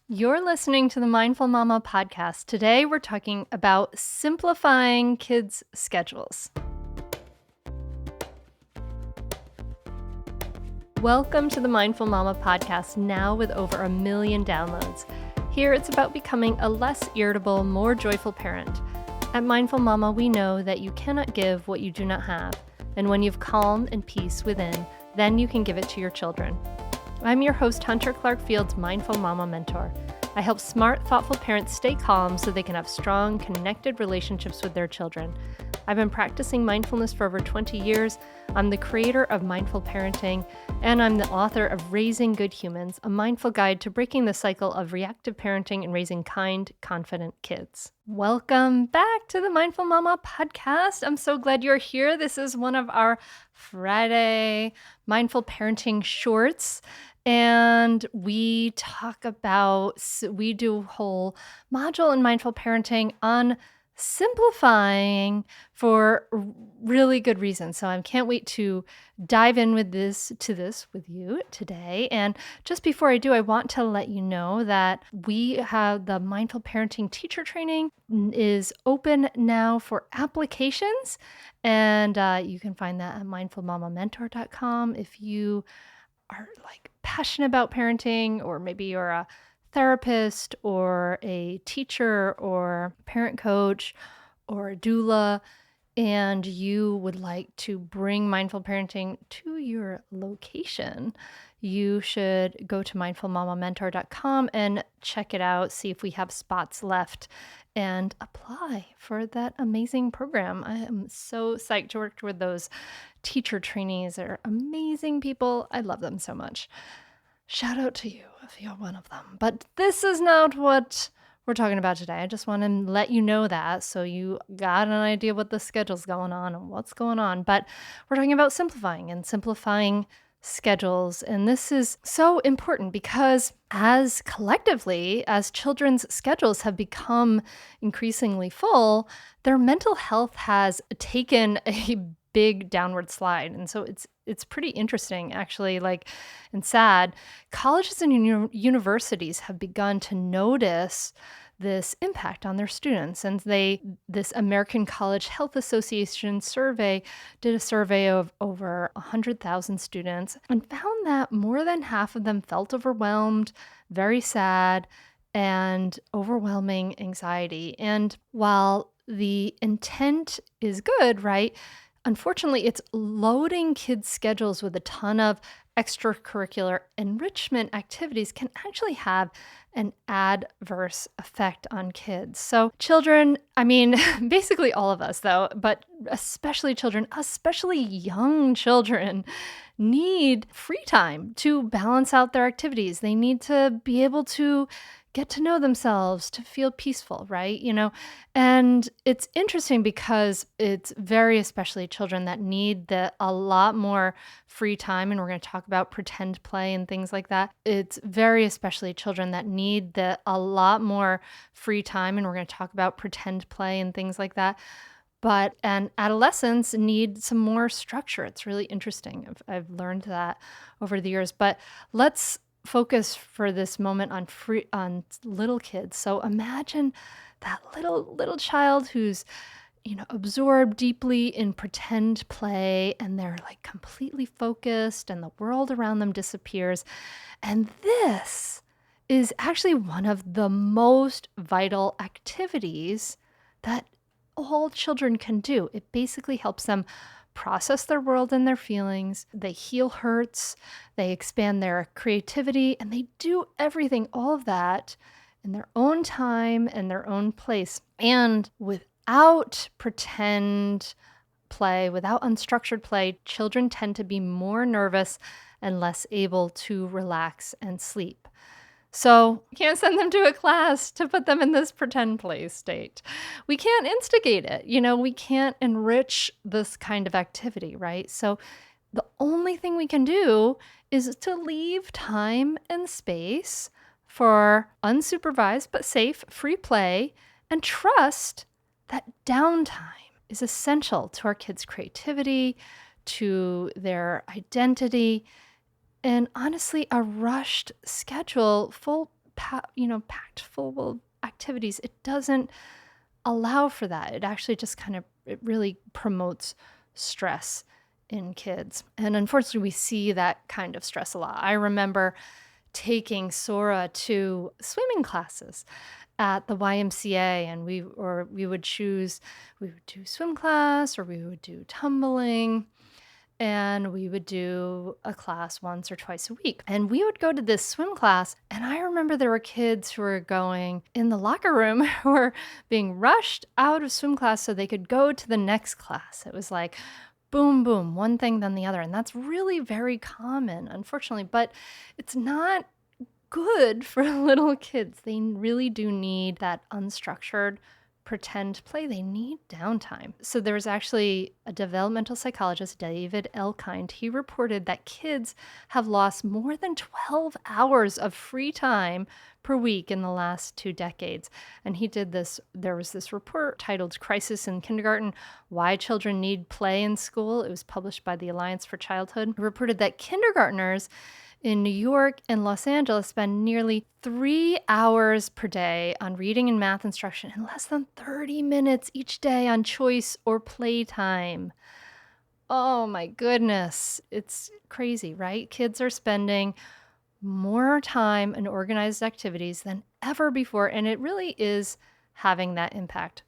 You're listening to the Mindful Mama podcast. Today, we're talking about simplifying kids' schedules. Welcome to the Mindful Mama podcast, now with over 1 million downloads. Here, it's about becoming a less irritable, more joyful parent. At Mindful Mama, we know that you cannot give what you do not have. And when you've calm and peace within, then you can give it to your children. I'm your host, Hunter Clark-Field's Mindful Mama mentor. I help smart, thoughtful parents stay calm so they can have strong, connected relationships with their children. I've been practicing mindfulness for over 20 years. I'm the creator of Mindful Parenting, and I'm the author of Raising Good Humans, a mindful guide to breaking the cycle of reactive parenting and raising kind, confident kids. Welcome back to the Mindful Mama podcast. I'm so glad you're here. This is one of our Friday Mindful Parenting shorts. And we do a whole module in mindful parenting on simplifying for really good reasons. So I can't wait to dive in with this with you today. And just before I do, I want to let you know that we have the mindful parenting teacher training is open now for applications. And you can find that at mindfulmamamentor.com. If you are passionate about parenting, or maybe you're a therapist or a teacher or parent coach or a doula, and you would like to bring mindful parenting to your location, you should go to mindfulmamamentor.com and check it out, see if we have spots left, and apply for that amazing program. I am so psyched to work with those teacher trainees. They're amazing people. I love them so much. Shout out to you if you're one of them. But this is not what we're talking about today. I just want to let you know that so you got an idea what the schedule's going on and what's going on. But we're talking about simplifying schedules. And this is so important because as children's schedules have become increasingly full, their mental health has taken a big downward slide. And so it's pretty interesting, actually, and sad. Colleges and universities have begun to notice this impact on their students. And this American College Health Association survey did a survey of over 100,000 students and found that more than half of them felt overwhelmed, very sad, and overwhelming anxiety. And while the intent is good, right? Unfortunately, it's loading kids' schedules with a ton of extracurricular enrichment activities can actually have an adverse effect on kids. So children, basically all of us though, but especially children, especially young children, need free time to balance out their activities. They need to be able to get to know themselves, to feel peaceful, right? And it's interesting because it's very especially children that need a lot more free time. And we're going to talk about pretend play and things like that. It's very especially children that need a lot more free time. And we're going to talk about pretend play and things like that. And adolescents need some more structure. It's really interesting. I've learned that over the years. But let's focus for this moment on little kids. So imagine that little child who's absorbed deeply in pretend play, and they're completely focused and the world around them disappears. And this is actually one of the most vital activities that all children can do. It basically helps them process their world and their feelings. They heal hurts, they expand their creativity, and they do everything, all of that, in their own time and their own place. And without pretend play, without unstructured play, children tend to be more nervous and less able to relax and sleep. So we can't send them to a class to put them in this pretend play state. We can't instigate it. We can't enrich this kind of activity, right? So the only thing we can do is to leave time and space for unsupervised but safe free play, and trust that downtime is essential to our kids' creativity, to their identity. And honestly, a rushed schedule, full packed full of activities, it doesn't allow for that. It actually just it really promotes stress in kids. And unfortunately, we see that kind of stress a lot. I remember taking Sora to swimming classes at the YMCA, and we would do swim class, or we would do tumbling, and we would do a class once or twice a week. And we would go to this swim class, and I remember there were kids who were going in the locker room who were being rushed out of swim class so they could go to the next class. It was like boom, boom, one thing then the other. And that's really very common, unfortunately, but it's not good for little kids. They really do need that unstructured pretend play. They need downtime. So there was actually a developmental psychologist, David Elkind. He reported that kids have lost more than 12 hours of free time per week in the last 2 decades. And there was this report titled Crisis in Kindergarten, Why Children Need Play in School. It was published by the Alliance for Childhood. It reported that kindergartners in New York and Los Angeles spend nearly 3 hours per day on reading and math instruction and less than 30 minutes each day on choice or playtime. Oh my goodness. It's crazy, right? Kids are spending more time in organized activities than ever before, and it really is having that impact,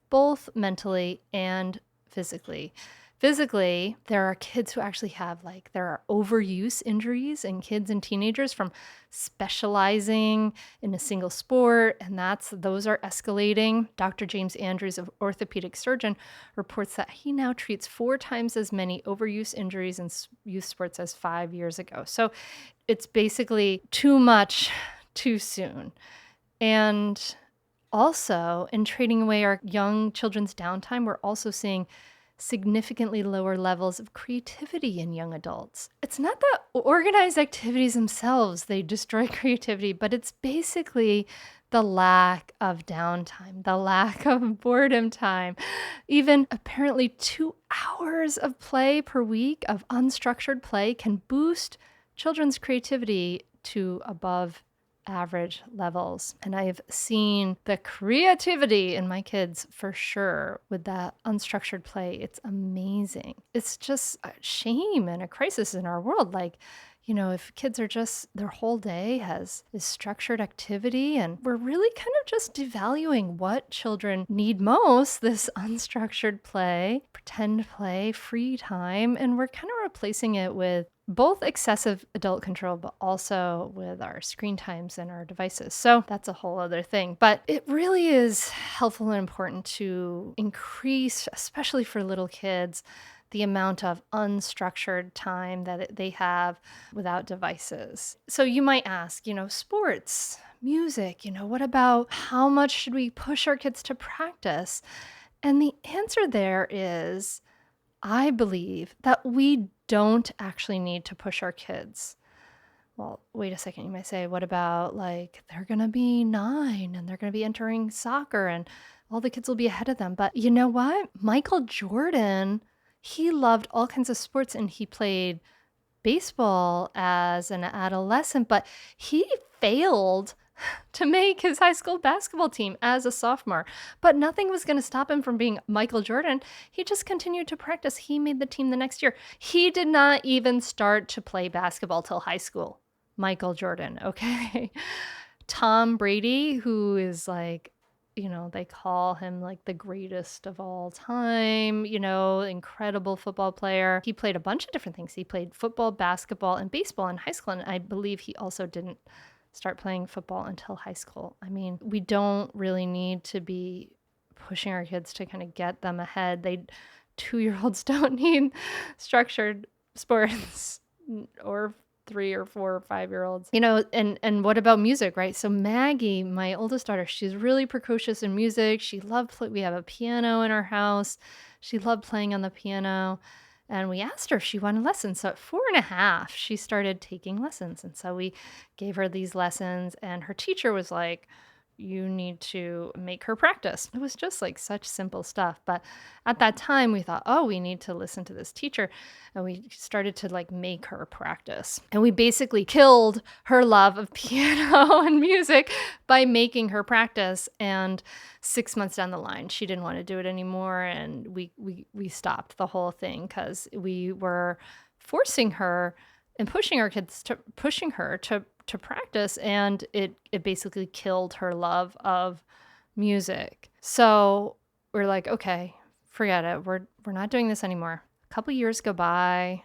both mentally and physically. Physically, there are kids who actually there are overuse injuries in kids and teenagers from specializing in a single sport, and those are escalating. Dr. James Andrews, an orthopedic surgeon, reports that he now treats 4 times as many overuse injuries in youth sports as 5 years ago. So it's basically too much too soon. And also, in trading away our young children's downtime, we're also seeing significantly lower levels of creativity in young adults. It's not the organized activities themselves, they destroy creativity, but it's basically the lack of downtime, the lack of boredom time. Even apparently 2 hours of play per week of unstructured play can boost children's creativity to above average levels. And I've seen the creativity in my kids for sure with that unstructured play. It's amazing. It's just a shame and a crisis in our world. If kids are their whole day is structured activity, and we're really kind of just devaluing what children need most, this unstructured play, pretend play, free time, and we're kind of replacing it with both excessive adult control, but also with our screen times and our devices. So that's a whole other thing. But it really is helpful and important to increase, especially for little kids, the amount of unstructured time that they have without devices. So you might ask, sports, music, what about how much should we push our kids to practice? And the answer there is, I believe that we don't actually need to push our kids. Well, wait a second, you might say, what about they're going to be 9 and they're going to be entering soccer and all the kids will be ahead of them. But you know what? Michael Jordan, he loved all kinds of sports and he played baseball as an adolescent, but he failed to make his high school basketball team as a sophomore. But nothing was going to stop him from being Michael Jordan. He just continued to practice. He made the team the next year. He did not even start to play basketball till high school. Michael Jordan, okay? Tom Brady, who is they call him the greatest of all time, incredible football player. He played a bunch of different things. He played football, basketball, and baseball in high school. And I believe he also didn't start playing football until high school. I mean, we don't really need to be pushing our kids to kind of get them ahead. 2-year-olds don't need structured sports or 3 or 4 or 5-year-olds, and what about music, right? So Maggie, my oldest daughter, she's really precocious in music. She loved we have a piano in our house. She loved playing on the piano. And we asked her if she wanted lessons. So at 4.5, she started taking lessons. And so we gave her these lessons. And her teacher was like, you need to make her practice. It was just like such simple stuff. But at that time we thought, oh, we need to listen to this teacher. And we started to like make her practice. And we basically killed her love of piano and music by making her practice. And 6 months down the line, she didn't want to do it anymore. And we stopped the whole thing because we were forcing her and pushing her to practice, and it basically killed her love of music. So we're like, okay, forget it. We're not doing this anymore. A couple years go by.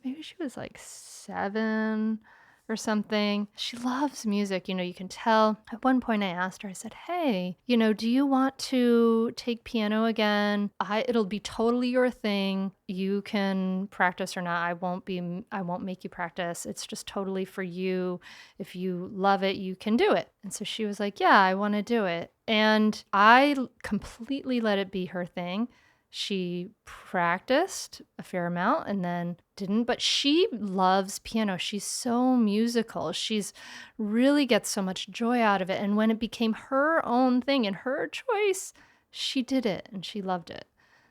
Maybe she was like 7 or something. She loves music, you can tell. At one point I asked her, I said, hey, do you want to take piano again? It'll be totally your thing. You can practice or not. I won't make you practice. It's just totally for you. If you love it, you can do it. And so she was like, yeah, I want to do it. And I completely let it be her thing. She practiced a fair amount and then didn't, but she loves piano. She's so musical. She's really gets so much joy out of it. And when it became her own thing and her choice, she did it and she loved it.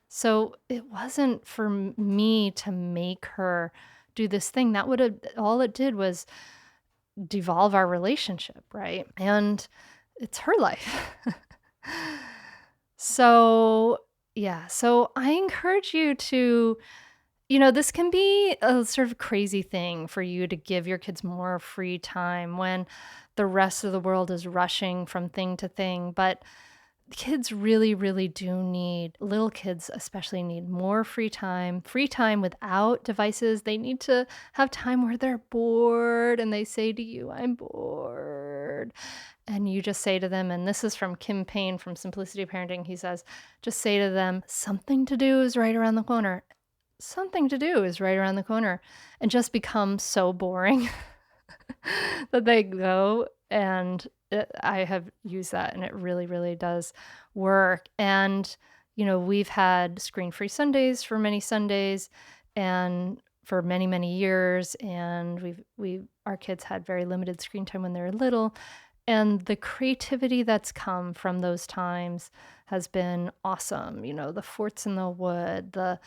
So it wasn't for me to make her do this thing. That would have, all it did was devolve our relationship, right? And it's her life. So I encourage you to, this can be a sort of crazy thing for you to give your kids more free time when the rest of the world is rushing from thing to thing. But kids really, really do need, little kids especially need more free time without devices. They need to have time where they're bored and they say to you, I'm bored. And you just say to them, and this is from Kim Payne from Simplicity Parenting, he says, just say to them, something to do is right around the corner. Something to do is right around the corner. And just become so boring that they go. And I have used that and it really, really does work. And, we've had screen-free Sundays for many Sundays and for many, many years. And our kids had very limited screen time when they were little. And the creativity that's come from those times has been awesome. The forts in the wood, the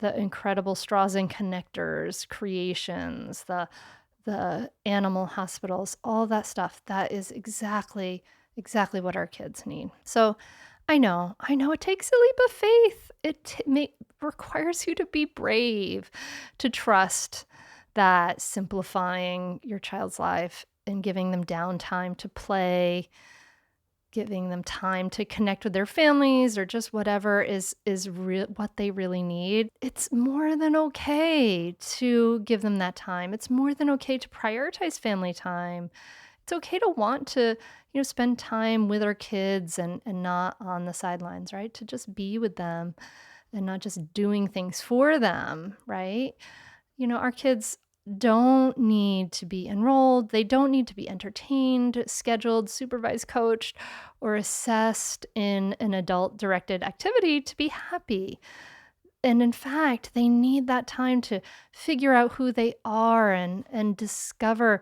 incredible straws and connectors, creations, the animal hospitals, all that stuff. That is exactly what our kids need. So I know it takes a leap of faith. It requires you to be brave, to trust that simplifying your child's life and giving them downtime to play, giving them time to connect with their families or just whatever is what they really need. It's more than okay to give them that time. It's more than okay to prioritize family time. It's okay to want to, spend time with our kids and not on the sidelines, right? To just be with them and not just doing things for them, right? Our kids don't need to be enrolled. They don't need to be entertained, scheduled, supervised, coached, or assessed in an adult-directed activity to be happy. And in fact, they need that time to figure out who they are and discover,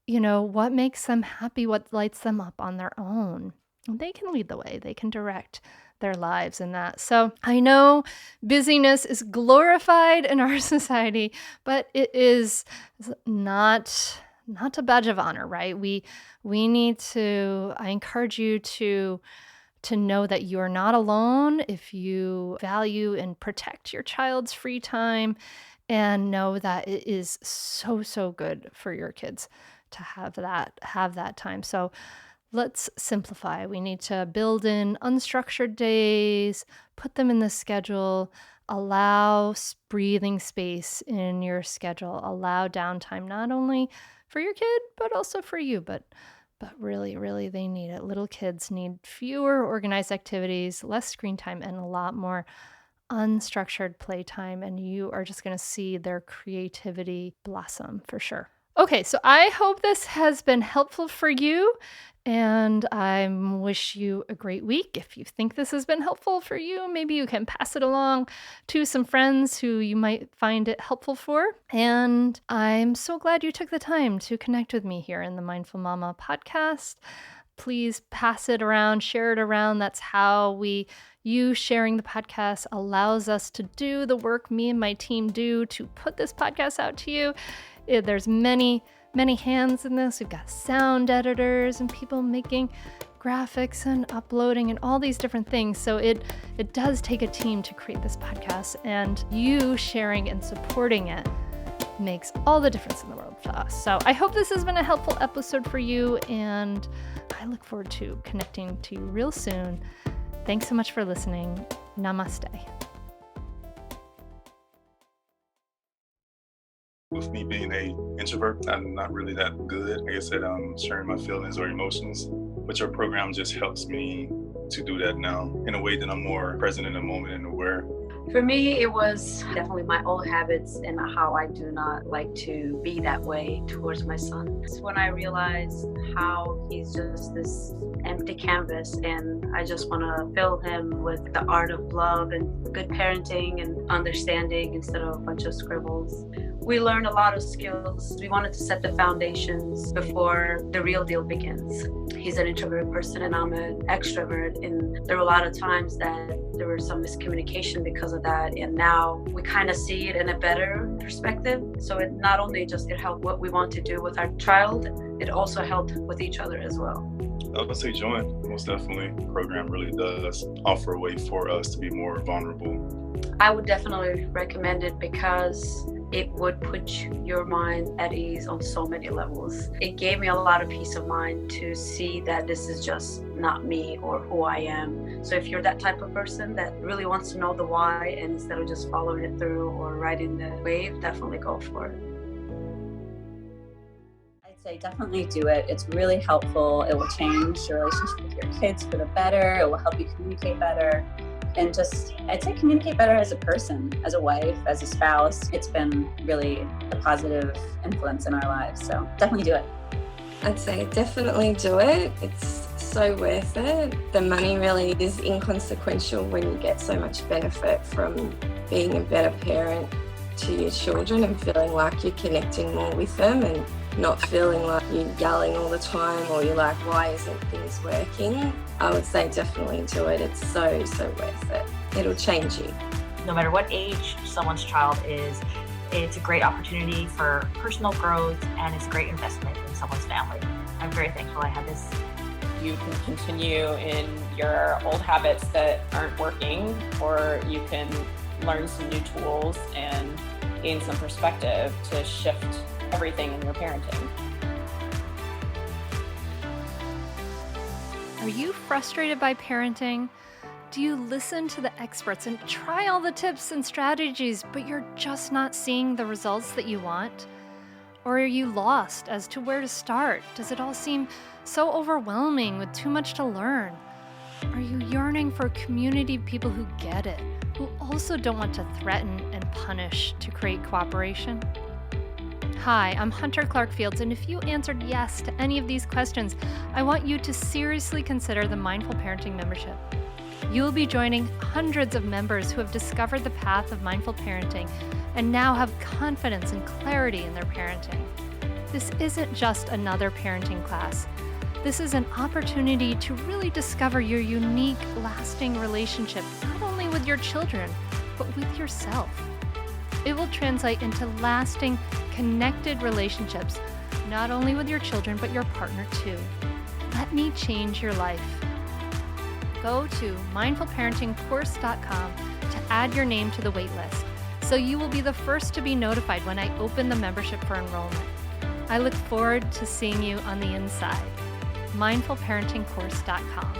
what makes them happy, what lights them up on their own. And they can lead the way. They can direct their lives in that. So I know busyness is glorified in our society, but it is not a badge of honor, right? We need to, I encourage you to know that you're not alone if you value and protect your child's free time, and know that it is so good for your kids to have that time. So let's simplify. We need to build in unstructured days, put them in the schedule, allow breathing space in your schedule, allow downtime, not only for your kid, but also for you. But really, really, they need it. Little kids need fewer organized activities, less screen time, and a lot more unstructured playtime. And you are just going to see their creativity blossom for sure. Okay, so I hope this has been helpful for you, and I wish you a great week. If you think this has been helpful for you, maybe you can pass it along to some friends who you might find it helpful for. And I'm so glad you took the time to connect with me here in the Mindful Mama podcast. Please pass it around, share it around. That's how you sharing the podcast allows us to do the work me and my team do to put this podcast out to you. There's many hands in this. We've got sound editors and people making graphics and uploading and all these different things. So it does take a team to create this podcast, and you sharing and supporting it makes all the difference in the world to us. So I hope this has been a helpful episode for you, and I look forward to connecting to you real soon. Thanks so much for listening. Namaste. With me being an introvert, I'm not really that good, like I said, sharing my feelings or emotions, but your program just helps me to do that now in a way that I'm more present in the moment and aware. For me, it was definitely my old habits and how I do not like to be that way towards my son. It's when I realized how he's just this empty canvas, and I just want to fill him with the art of love and good parenting and understanding instead of a bunch of scribbles. We learned a lot of skills. We wanted to set the foundations before the real deal begins. He's an introverted person and I'm an extrovert, and there were a lot of times that there was some miscommunication because of that, and now we kind of see it in a better perspective. So it not only just it helped what we want to do with our child, it also helped with each other as well. I would say join, most definitely. The program really does offer a way for us to be more vulnerable. I would definitely recommend it because it would put your mind at ease on so many levels. It gave me a lot of peace of mind to see that this is just not me or who I am. So if you're that type of person that really wants to know the why, and instead of just following it through or riding the wave, definitely go for it. I'd say definitely do it. It's really helpful. It will change your relationship with your kids for the better. It will help you communicate better. And just, I'd say communicate better as a person, as a wife, as a spouse. It's been really a positive influence in our lives. So definitely do it. I'd say definitely do it. It's so worth it. The money really is inconsequential when you get so much benefit from being a better parent to your children and feeling like you're connecting more with them and not feeling like you're yelling all the time or you're like, why isn't things working? I would say definitely do it. It's so worth it. It'll change you. No matter what age someone's child is, it's a great opportunity for personal growth and it's a great investment in someone's family. I'm very thankful I had this. You can continue in your old habits that aren't working, or you can learn some new tools and gain some perspective to shift everything in your parenting. Are you frustrated by parenting? Do you listen to the experts and try all the tips and strategies, but you're just not seeing the results that you want? Or are you lost as to where to start? Does it all seem so overwhelming with too much to learn? Are you yearning for a community of people who get it, who also don't want to threaten and punish to create cooperation? Hi, I'm Hunter Clark-Fields, and if you answered yes to any of these questions, I want you to seriously consider the Mindful Parenting membership. You'll be joining hundreds of members who have discovered the path of mindful parenting and now have confidence and clarity in their parenting. This isn't just another parenting class. This is an opportunity to really discover your unique, lasting relationship, not only with your children, but with yourself. It will translate into lasting, connected relationships, not only with your children, but your partner too. Let me change your life. Go to mindfulparentingcourse.com to add your name to the waitlist, so you will be the first to be notified when I open the membership for enrollment. I look forward to seeing you on the inside. mindfulparentingcourse.com.